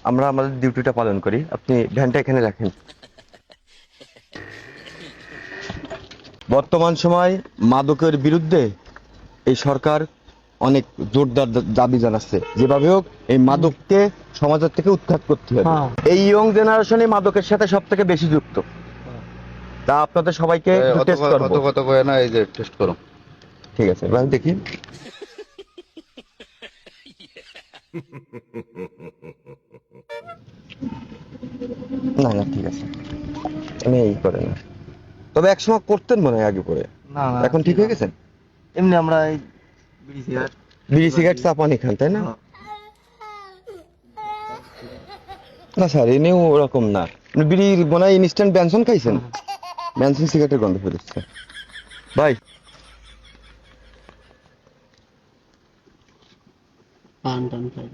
আমরা আমাদের ডিউটিটা পালন করি। আপনি ভ্যানটা এখানে রাখেন। বর্তমান সময় মাদকের বিরুদ্ধে এই সরকার অনেক জোরদার দাবি জানাচ্ছে, যেভাবে হোক এই মাদককে সমাজের থেকে উৎখাত করতে হবে। এই ইয়ং জেনারেশনই মাদকের সাথে সব থেকে বেশি যুক্ত। তা আপনাদের সবাইকে টেস্ট করব। অত কথা কয় না, এই যে টেস্ট করো। ঠিক আছে, এবার দেখি। না না, ঠিক আছে, আমি এই করে না। তবে একসময় করতেন মনে হয় আগে পরে। না না, এখন ঠিক হয়ে গেছেন? এমনি আমরা এই বিড়ি সিগারেট বিড়ি সিগারেট চা পানি খান, তাই না? না স্যার, এনেও ওরকম না। আপনি বিড়ির মনে হয় ইনস্ট্যান্ট ব্যঞ্জন খাইছেন। ব্যঞ্জন সিগারেটের গন্ধ ফেলেছে ভাই। পান টান খাই।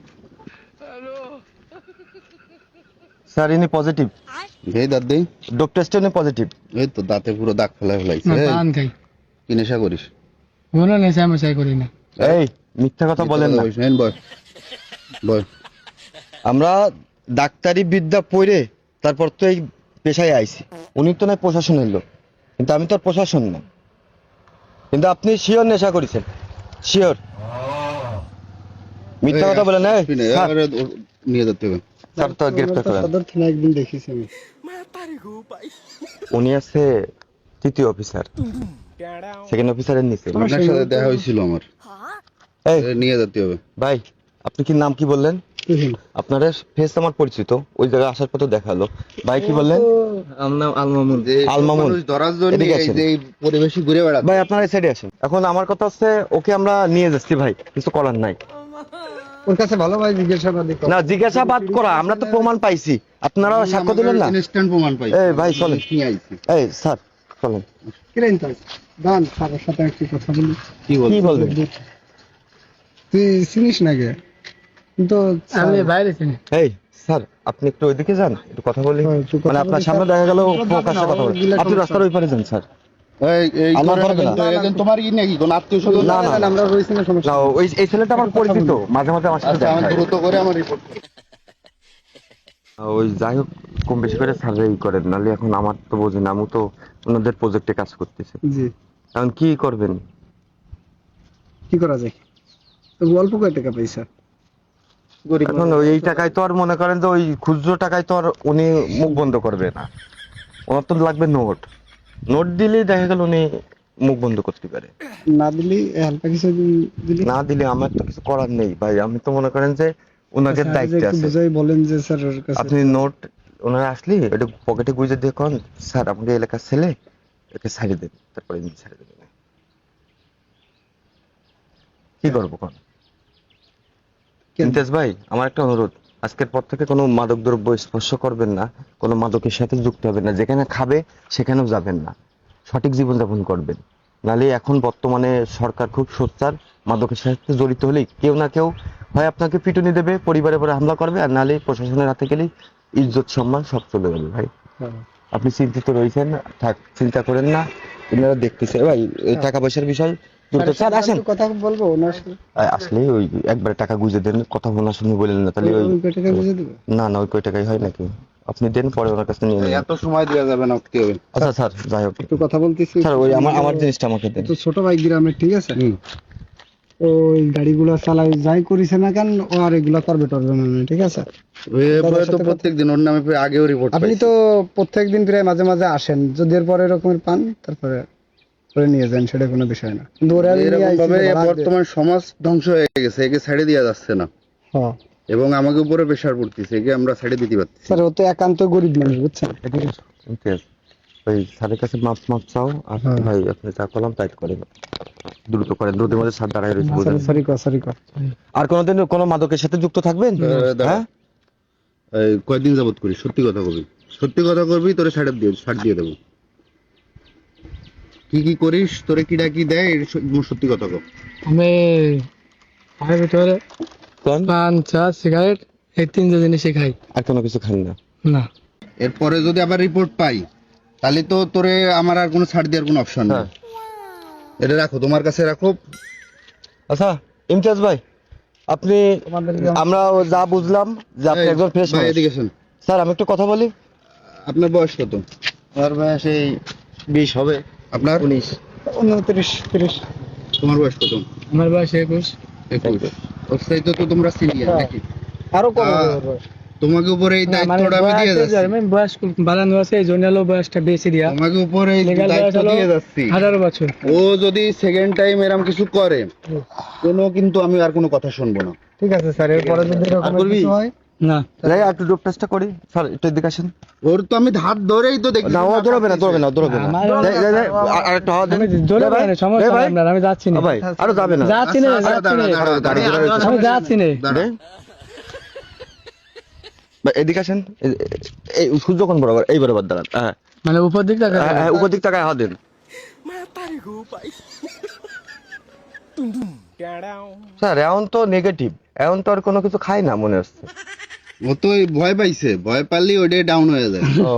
স্যার ইনি পজিটিভ। এই দাঁত দেই, ডোপ টেস্টে ইনি পজিটিভ। এই তো দাঁতে পুরো দাগ ফেলাইছে। এই, পান খাই, কি নেশা করিস? কোনো নেশা মেশাই করি না। এই মিথ্যা কথা বলেন না। বলিস বয় বয়। আমরা ডাক্তারি বিদ্যা পড়ে তারপর তো এই পেশায় আইছি। উনি তো নয় প্রশাসনের লোক, কিন্তু আমি তো আর প্রশাসন না। কিন্তু আপনি শিওর নেশা করেছেন, শিওর। মিথ্যা কথা বলেন না। আসবি না, এবারে নিয়ে যেতে হবে। স্যার তো গ্রেফতার করেন। সদর থানা একদিন দেখেছি আমি। উনি আছে তৃতীয় অফিসার, সেকেন্ড অফিসারের নিচে। আপনার সাথে দেখা হয়েছিল আমার। এই নিয়ে যেতে হবে। ভাই, আপনি কি নাম কি বললেন? আপনার ফেস আমার পরিচিত, ওই জায়গায় আসার পর তো দেখালো। ভাই কি বললেন? আমার নাম আল মামুন। যে আল মামুন। মানুষ ধরার জন্য এদিকে এই আসেন। যে এই পরিবেশে ঘুরে বেড়াচ্ছে। ভাই আপনারা এই সাইডে আসেন। এখন আমার কথা হচ্ছে, ওকে আমরা নিয়ে যাচ্ছি ভাই, কিছু করার নাই। ওর কাছে ভালো ভাই জিজ্ঞাসাবাদ না, জিজ্ঞাসাবাদ করা, আমরা তো প্রমাণ পাইছি। আপনারা সাক্ষ্য দিলেন না। ইনস্ট্যান্ট প্রমাণ পাই। এই ভাই চলেন। নিয়ে আইছি। এই স্যার চলেন। কিরেন তাই দান স্যারের সাথে একটু কথা বলি। কি বল? কি বলবেন? তুই চিনিস না কে? কিন্তু আমি বাইরে চিনি। এই স্যার, আপনি একটু ওইদিকে যান, একটু কথা বলি। হ্যাঁ, একটু কথা মানে আপনার বলি, সামনে স্যার। দেখা গেল ওগুলো প্রকাশ্যে যাবে না, কথা বলি। ওগুলো আপনি সমস্যা। রাস্তার ওই পারে যান স্যার। এই আমার করে পারবে না। কিন্তু একজন তোমার কি নাকি কোন আত্মীয় স্বজন? না, না, আমরা রয়েছি না, সমস্যা না, নেই। ওই এই ছেলেটা আমার পরিচিত, মাঝে মাঝে আমার সাথে আচ্ছা, দেখা আমি হয়। দ্রুত করে আমার রিপোর্ট। ওই যাই হোক, কম বেশি করে স্যারই করেন, নাহলে এখন আমার তো বোঝেন, আমি তো ওনাদের প্রজেক্টে কাজ করতেছি। জি, এখন কি করবেন? কি করা যায়? তো অল্প কয় টাকা পয়সা এখন এই টাকায় তো আর মনে করেন যে ওই খুচরো টাকায় তো আর উনি মুখ বন্ধ করবে না। ওনার তো লাগবে নোট। নোট দিলেই দেখা গেল উনি মুখ বন্ধ করতে পারে। না দিলি হালকা কিছু দিলি না দিলে আমার তো কিছু করার নেই ভাই। আমি তো মনে করেন যে ওনাদের স্যার, দায়িত্বে একটু আছে। বুঝাই বলেন যে স্যার ওর কাছে আপনি নোট ওনারা আসলে এটা পকেটে গুঁজে দিয়ে কন, স্যার আমাকে এলাকার ছেলে, একে ছাড়িয়ে দেন, তারপরে এমনি ছাড়িয়ে দেবেন। কি করবো কোন? ইমতিয়াজ ভাই, আমার একটা অনুরোধ, আজকের পর থেকে কোনো মাদক দ্রব্য স্পর্শ করবেন না, কোনো মাদকের সাথে যুক্ত হবেন না। যেখানে খাবে সেখানেও যাবেন না, সঠিক জীবনযাপন করবেন। নালে এখন বর্তমানে সরকার খুব সোচ্চার, মাদকের সাথে জড়িত হলেই কেউ না কেউ হয় আপনাকে পিটুনি দেবে, পরিবারের উপরে হামলা করবে, আর নালে প্রশাসনের হাতে গেলেই ইজ্জত সম্মান সব চলে যাবে। ভাই হ্যাঁ। আপনি চিন্তিত রয়েছেন, থাক, চিন্তা করেন না, এনারা দেখতেছে। ভাই এই টাকা পয়সার বিষয় জড়িত। স্যার আসেন। একটু কথা বলবো ওনার সাথে। আসলে ওই একবারে টাকা গুঁজে দেন, কথা বলা শুনে বললেন না, তাহলে ওই ওই কয় টাকা বুঝে দেবো? না না, ওই কয় টাকাই হয় নাকি? আপনি দেন, পরে ওনার কাছে নিয়ে নেন। এত সময় দেওয়া যাবে না, কি হবে? আচ্ছা স্যার, যাই হোক একটু কথা বলতেছি। স্যার, ওই আমার জিনিসটা আমাকে দেন। তো ছোট ভাই গ্রামের, ঠিক আছে? ওই গাড়িগুলো চালাই যাই করিছে না কেন, ও আর এগুলা করবে টরবে না, ঠিক আছে? এরপরে তো প্রত্যেকদিন ওর নামে আগেও রিপোর্ট আপনি তো প্রত্যেকদিন প্রায় মাঝে মাঝে আসেন, যদি এর পরে এরকমের পান তারপরে করে নিয়ে যান, সেটা কোনো বিষয় না। কিন্তু ওরা নিয়ে এরকম আইছে ভাবে তো ভাড়া দিয়ে। বর্তমান সমাজ ধ্বংস হয়ে গেছে, একে ছেড়ে দেওয়া যাচ্ছে না হ্যাঁ এবং আমাকে উপরে প্রেশার পড়তেছে, একে আমরা ছেড়ে দিতে পারছি না। স্যার, ও তো একান্ত গরিব মানুষ, বুঝছেন? এদিকে এসো, ইমতিয়াজ। ওই স্যারের কাছে মাপ মাপ চাও, আর হ্যাঁ। ভাই আপনি যা করলাম তাই করেন, দ্রুত করেন। দ্রুতের মধ্যে স্যার দাঁড়ায় রয়েছে, বুঝলেন? সরি কর, সরি কর। আর কোনোদিন কোনো মাদকের সাথে যুক্ত থাকবেন? দাঁড়া। হ্যাঁ, এই কয়দিন যাবত করি, সত্যি কথা কবি, সত্যি কথা করবি, তোরে ছাড় দিয়ে দেবো। কি কি করিস, তোরে কিডা কি দেয়, সত্যি কথা কব। আমি আমার ভিতরে কোন? পান, চা, সিগারেট, এই তিনটা জিনিসই খাই আর কোনো কিছু খান না? না। এরপরে যদি আবার রিপোর্ট পাই, তাহলে তো তোরে আমার আর কোনো ছাড় দেওয়ার কোনো অপশন নেই। হ্যাঁ। এটা রাখো, তোমার কাছে রাখো। আচ্ছা ইমতিয়াজ ভাই, আপনি আমরা যা বুঝলাম যে আপনি এই, একজন ফ্রেশ ভাই এদিকে শোন, স্যার আমি একটু কথা বলি। আপনার বয়স কত? আমার বয়স এই 20 হবে। আপনার 19। 29 30। তোমার বয়স কত? আমার বয়স 21। 21। ওর চাইতে তো তোমরা সিনিয়র হ্যাঁ। নাকি? আরো কম আহ, হবে ওর বয়স। তোমাকে উপরে এই দায়িত্বটা আমি দিয়ে যাচ্ছি, বয়স বাড়ানো আছে এই জন্য হলো বয়সটা বেশি দিয়া। তোমাকে উপরে এই Legal বয়স দায়িত্ব হলো দিয়ে যাচ্ছি। 18 বছর। ও যদি সেকেন্ড টাইম এরকম কিছু করে কোনো কিন্তু আমি আর কোনো কথা শুনবো না। ঠিক আছে স্যার, এরপরে যদি এরকম করবি? কিছু হয় না যাই একটু ডোপ টেস্টটা করি স্যার, একটু এদিকে আসেন। ওর তো আমি ধার ধরেই তো দেখি না ও ধরবে না ধরবে না। আমার- যাই, যাই, যাই, আরেকটা হাওয়া দেন। আমি জোরে যাই ভাই, বলেন, সমস্যা যাই ভাই। নাই আপনার, আমি যাচ্ছি না। ভাই আরো যাবে না। যাচ্ছি না, আচ্ছা, যাচ্ছি না। দাঁড়া। আমি যাচ্ছি না। ভাই, এদিকে আসেন। এই সূর্য কোন বরাবর? এই বরাবর দাঁড়ান। হ্যাঁ মানে উপর দিক থেকে হ্যাঁ, উপর দিক তাকায় হাওয়া দেন। স্যার এখন তো নেগেটিভ, এখন তো আর কোনো কিছু খাই না মনে হচ্ছে। ও তো ওই ভয় পাইছে, ভয় পারলে ওইটাই ডাউন হয়ে যায়। ও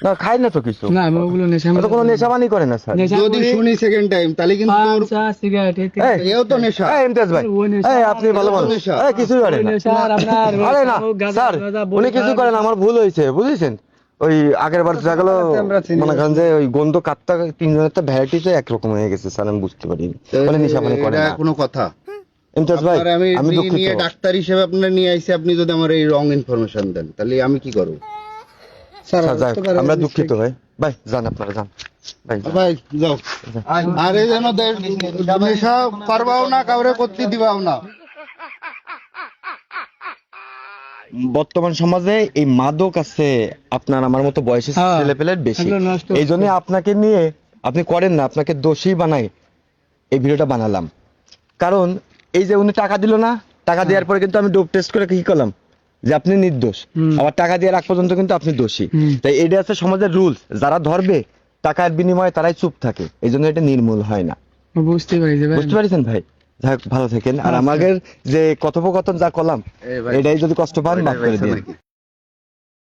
না, খাই না তো কিছু। না আমি ওগুলো নেশা ও তো কোনো নেশাবানি করে না স্যার। নেশা যদি করি, শুনি সেকেন্ড টাইম তাহলে কিন্তু পান, ওর চা, সিগারেট, এই এই, এও তো নেশা। এই ইমতিয়াজ ভাই, ও নেশা। এই আপনি ভালো মানুষ, নেশা। এই কিছুই করে না। নেশা আর আপনার আরে না গাঁজা, স্যার, গাঁজা, উনি বড়ি কিছু খান। করেন, আমার ভুল হয়েছে বুঝেছেন। ওই আগের বার যা গেলো আমরা চিনি। মনে করেন যে ওই গন্ধ কাটটা তিনজনের তো ভ্যারাইটিতে একরকম হয়ে গেছে স্যার, আমি বুঝতে পারিনি। মানে নেশাবানি করে এটা না। কোনো কথা? ইমতিয়াজ ভাই আপনার আমি আমি দুঃখিত। নিয়ে ডাক্তার হিসেবে আপনার নিয়ে আইছি, আপনি যদি আমার এই রং ইনফরমেশন দেন তাহলে আমি কি করব? স্যার স্যার, যাক, হতে পারে আমরা mistake। দুঃখিত ভাই। ভাই যান, আপনারা যান ভাই, যান। ভাই যাও, আর এই যেন নেশা করবাও না, কাউরে করতে দিবাও না। বর্তমান সমাজে এই মাদক আছে আপনার আমার মতো বয়সী হ্যাঁ, ছেলেপেলের বেশি। এগুলো নষ্ট এই জন্য আপনাকে নিয়ে আপনি করেন না, আপনাকে দোষী বানাই এই ভিডিওটা বানালাম। কারণ এই যে উনি টাকা দিল না, টাকা দেওয়ার পরে কিন্তু আমি ডোপ টেস্ট করে কি করলাম যে আপনি নির্দোষ, আবার টাকা দেওয়ার আগ পর্যন্ত কিন্তু আপনি দোষী। তাই এটা আছে সমাজের রুলস, যারা ধরবে টাকার বিনিময়ে তারাই চুপ থাকে, এই জন্য এটা নির্মূল হয় না। বুঝতে পারি যে ভাই। বুঝতে পারছেন ভাই? যাক, ভালো থাকেন। আর আচ্ছা। আমাদের যে কথোপকথন যা করলাম এই ভাই, এটাই যদি কষ্ট পান মাফ করে দিন। নাকি?